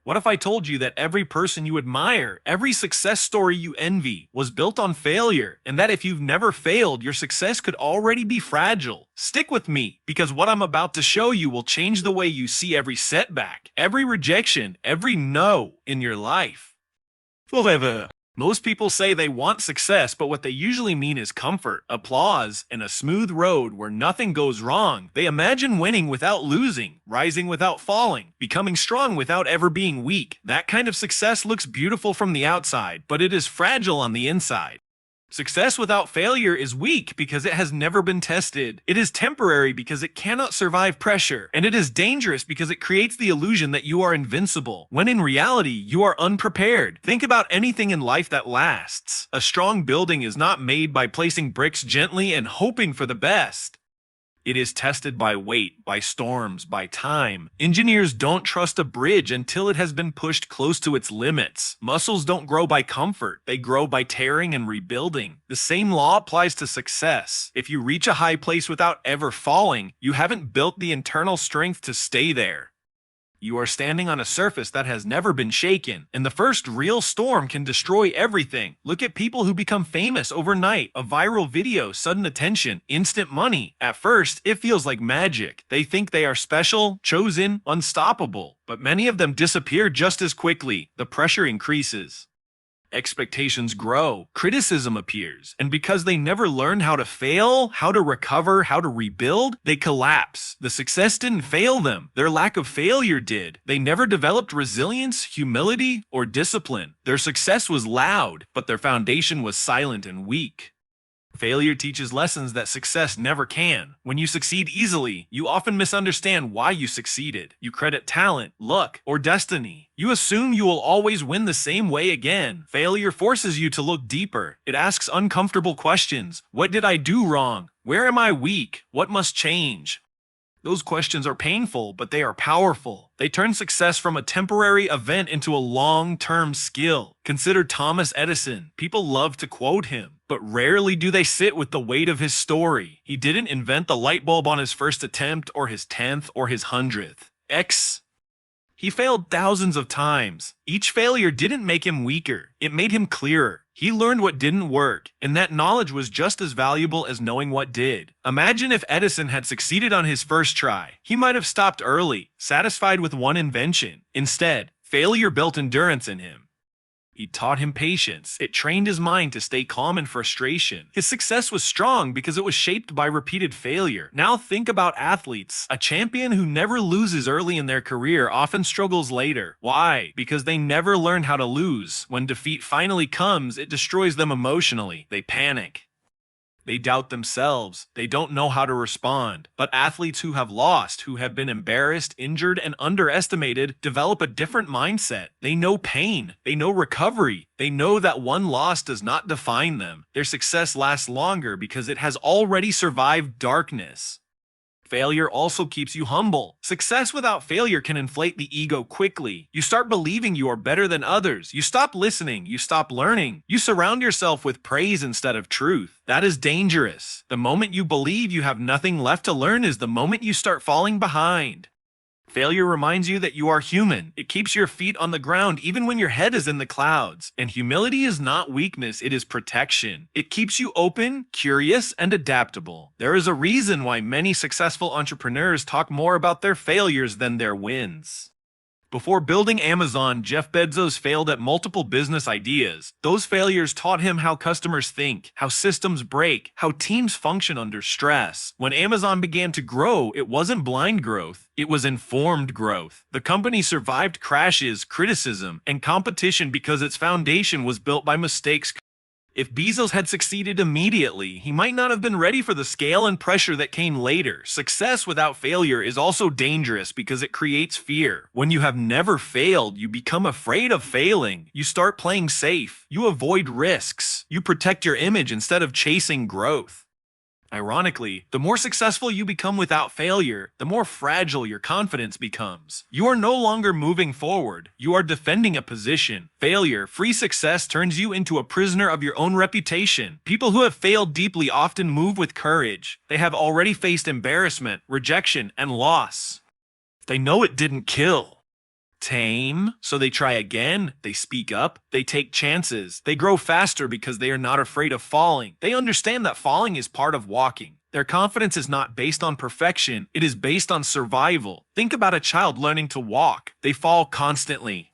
What if I told you that every person you admire, every success story you envy, was built on failure, and that if you've never failed, your success could already be fragile? Stick with me, because what I'm about to show you will change the way you see every setback, every rejection, every no in your life. Forever. Most people say they want success, but what they usually mean is comfort, applause, and a smooth road where nothing goes wrong. They imagine winning without losing, rising without falling, becoming strong without ever being weak. That kind of success looks beautiful from the outside, but it is fragile on the inside. Success without failure is weak because it has never been tested. It is temporary because it cannot survive pressure. And it is dangerous because it creates the illusion that you are invincible, when in reality, you are unprepared. Think about anything in life that lasts. A strong building is not made by placing bricks gently and hoping for the best. It is tested by weight, by storms, by time. Engineers don't trust a bridge until it has been pushed close to its limits. Muscles don't grow by comfort. They grow by tearing and rebuilding. The same law applies to success. If you reach a high place without ever falling, you haven't built the internal strength to stay there. You are standing on a surface that has never been shaken, and the first real storm can destroy everything. Look at people who become famous overnight. A viral video, sudden attention, instant money. At first, it feels like magic. They think they are special, chosen, unstoppable. But many of them disappear just as quickly. The pressure increases. Expectations grow, criticism appears, and because they never learned how to fail, how to recover, how to rebuild, they collapse. The success didn't fail them, their lack of failure did. They never developed resilience, humility, or discipline. Their success was loud, but their foundation was silent and weak. Failure teaches lessons that success never can. When you succeed easily, you often misunderstand why you succeeded. You credit talent, luck, or destiny. You assume you will always win the same way again. Failure forces you to look deeper. It asks uncomfortable questions. What did I do wrong? Where am I weak? What must change? Those questions are painful, but they are powerful. They turn success from a temporary event into a long-term skill. Consider Thomas Edison. People love to quote him, but rarely do they sit with the weight of his story. He didn't invent the light bulb on his first attempt, or his 10th, or his 100th. He failed thousands of times. Each failure didn't make him weaker. It made him clearer. He learned what didn't work, and that knowledge was just as valuable as knowing what did. Imagine if Edison had succeeded on his first try. He might have stopped early, satisfied with one invention. Instead, failure built endurance in him. It taught him patience. It trained his mind to stay calm in frustration. His success was strong because it was shaped by repeated failure. Now think about athletes. A champion who never loses early in their career often struggles later. Why? Because they never learned how to lose. When defeat finally comes, it destroys them emotionally. They panic. They doubt themselves. They don't know how to respond. But athletes who have lost, who have been embarrassed, injured, and underestimated, develop a different mindset. They know pain. They know recovery. They know that one loss does not define them. Their success lasts longer because it has already survived darkness. Failure also keeps you humble. Success without failure can inflate the ego quickly. You start believing you are better than others. You stop listening. You stop learning. You surround yourself with praise instead of truth. That is dangerous. The moment you believe you have nothing left to learn is the moment you start falling behind. Failure reminds you that you are human. It keeps your feet on the ground even when your head is in the clouds. And humility is not weakness, it is protection. It keeps you open, curious, and adaptable. There is a reason why many successful entrepreneurs talk more about their failures than their wins. Before building Amazon, Jeff Bezos failed at multiple business ideas. Those failures taught him how customers think, how systems break, how teams function under stress. When Amazon began to grow, it wasn't blind growth, it was informed growth. The company survived crashes, criticism, and competition because its foundation was built by mistakes. If Bezos had succeeded immediately, he might not have been ready for the scale and pressure that came later. Success without failure is also dangerous because it creates fear. When you have never failed, you become afraid of failing. You start playing safe. You avoid risks. You protect your image instead of chasing growth. Ironically, the more successful you become without failure, the more fragile your confidence becomes. You are no longer moving forward. You are defending a position. Failure, free success turns you into a prisoner of your own reputation. People who have failed deeply often move with courage. They have already faced embarrassment, rejection, and loss. They know it didn't kill. Tame, so they try again, they speak up, they take chances, they grow faster because they are not afraid of falling. They understand that falling is part of walking. Their confidence is not based on perfection, it is based on survival. Think about a child learning to walk. They fall constantly.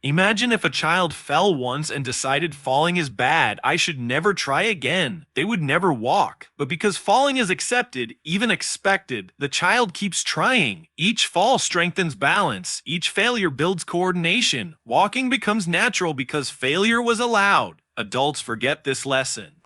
Imagine if a child fell once and decided falling is bad, I should never try again. They would never walk. But because falling is accepted, even expected, the child keeps trying. Each fall strengthens balance. Each failure builds coordination. Walking becomes natural because failure was allowed. Adults forget this lesson.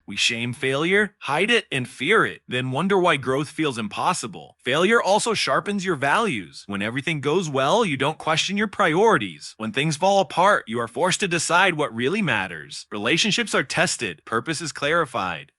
We shame failure, hide it, and fear it, then wonder why growth feels impossible. Failure also sharpens your values. When everything goes well, you don't question your priorities. When things fall apart, you are forced to decide what really matters. Relationships are tested, purpose is clarified.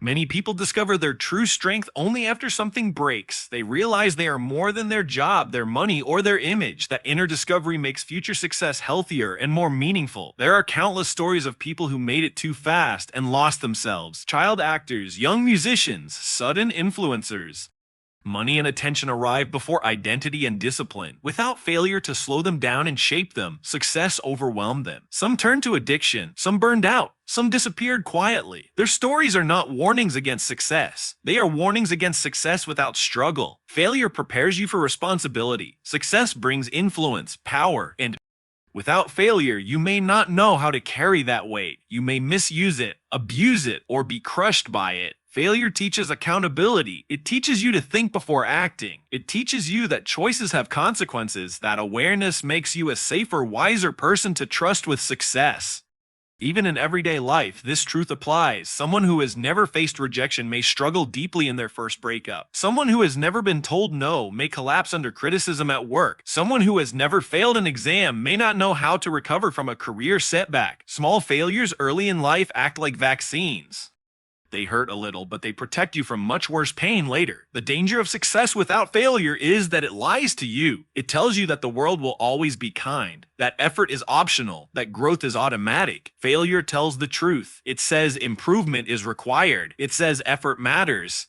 Many people discover their true strength only after something breaks. They realize they are more than their job, their money, or their image. That inner discovery makes future success healthier and more meaningful. There are countless stories of people who made it too fast and lost themselves. Child actors, young musicians, sudden influencers. Money and attention arrive before identity and discipline. Without failure to slow them down and shape them, success overwhelmed them. Some turned to addiction, some burned out, some disappeared quietly. Their stories are not warnings against success. They are warnings against success without struggle. Failure prepares you for responsibility. Success brings influence, power, and without failure, you may not know how to carry that weight. You may misuse it, abuse it, or be crushed by it. Failure teaches accountability. It teaches you to think before acting. It teaches you that choices have consequences. That awareness makes you a safer, wiser person to trust with success. Even in everyday life, this truth applies. Someone who has never faced rejection may struggle deeply in their first breakup. Someone who has never been told no may collapse under criticism at work. Someone who has never failed an exam may not know how to recover from a career setback. Small failures early in life act like vaccines. They hurt a little, but they protect you from much worse pain later. The danger of success without failure is that it lies to you. It tells you that the world will always be kind, that effort is optional, that growth is automatic. Failure tells the truth. It says improvement is required. It says effort matters.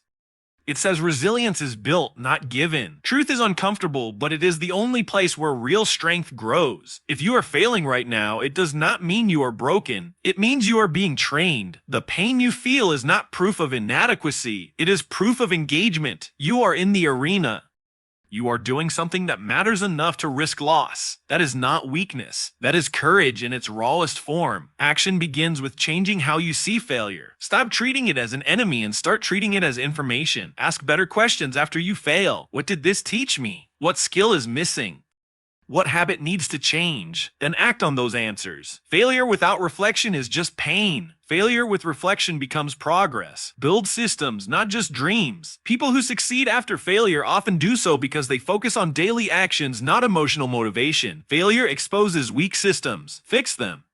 It says resilience is built, not given. Truth is uncomfortable, but it is the only place where real strength grows. If you are failing right now, it does not mean you are broken. It means you are being trained. The pain you feel is not proof of inadequacy. It is proof of engagement. You are in the arena. You are doing something that matters enough to risk loss. That is not weakness. That is courage in its rawest form. Action begins with changing how you see failure. Stop treating it as an enemy and start treating it as information. Ask better questions after you fail. What did this teach me? What skill is missing? What habit needs to change? Then act on those answers. Failure without reflection is just pain. Failure with reflection becomes progress. Build systems, not just dreams. People who succeed after failure often do so because they focus on daily actions, not emotional motivation. Failure exposes weak systems. Fix them.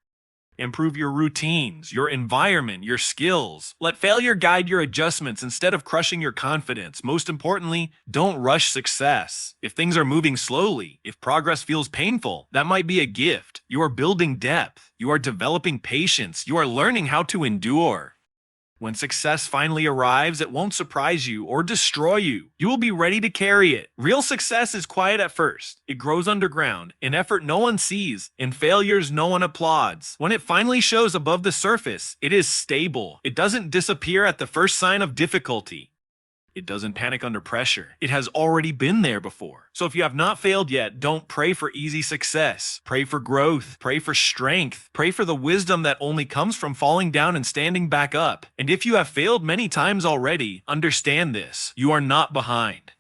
Improve your routines, your environment, your skills. Let failure guide your adjustments instead of crushing your confidence. Most importantly, don't rush success. If things are moving slowly, if progress feels painful, that might be a gift. You are building depth. You are developing patience. You are learning how to endure. When success finally arrives, it won't surprise you or destroy you. You will be ready to carry it. Real success is quiet at first. It grows underground. In effort no one sees. In failures no one applauds. When it finally shows above the surface, it is stable. It doesn't disappear at the first sign of difficulty. It doesn't panic under pressure. It has already been there before. So if you have not failed yet, don't pray for easy success. Pray for growth. Pray for strength. Pray for the wisdom that only comes from falling down and standing back up. And if you have failed many times already, understand this. You are not behind.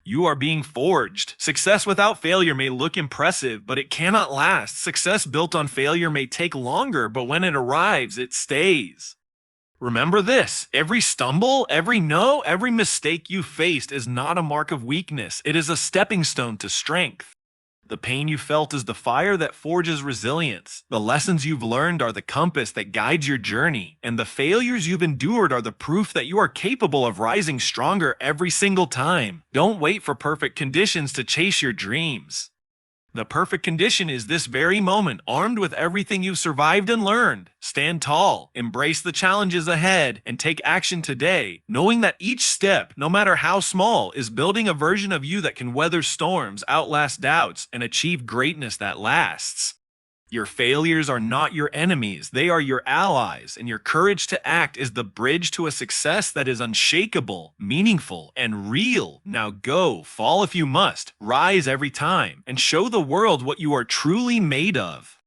You are being forged. Success without failure may look impressive, but it cannot last. Success built on failure may take longer, but when it arrives, it stays. Remember this, every stumble, every no, every mistake you faced is not a mark of weakness. It is a stepping stone to strength. The pain you felt is the fire that forges resilience. The lessons you've learned are the compass that guides your journey. And the failures you've endured are the proof that you are capable of rising stronger every single time. Don't wait for perfect conditions to chase your dreams. The perfect condition is this very moment, armed with everything you've survived and learned. Stand tall, embrace the challenges ahead, and take action today, knowing that each step, no matter how small, is building a version of you that can weather storms, outlast doubts, and achieve greatness that lasts. Your failures are not your enemies, they are your allies, and your courage to act is the bridge to a success that is unshakable, meaningful, and real. Now go, fall if you must, rise every time, and show the world what you are truly made of.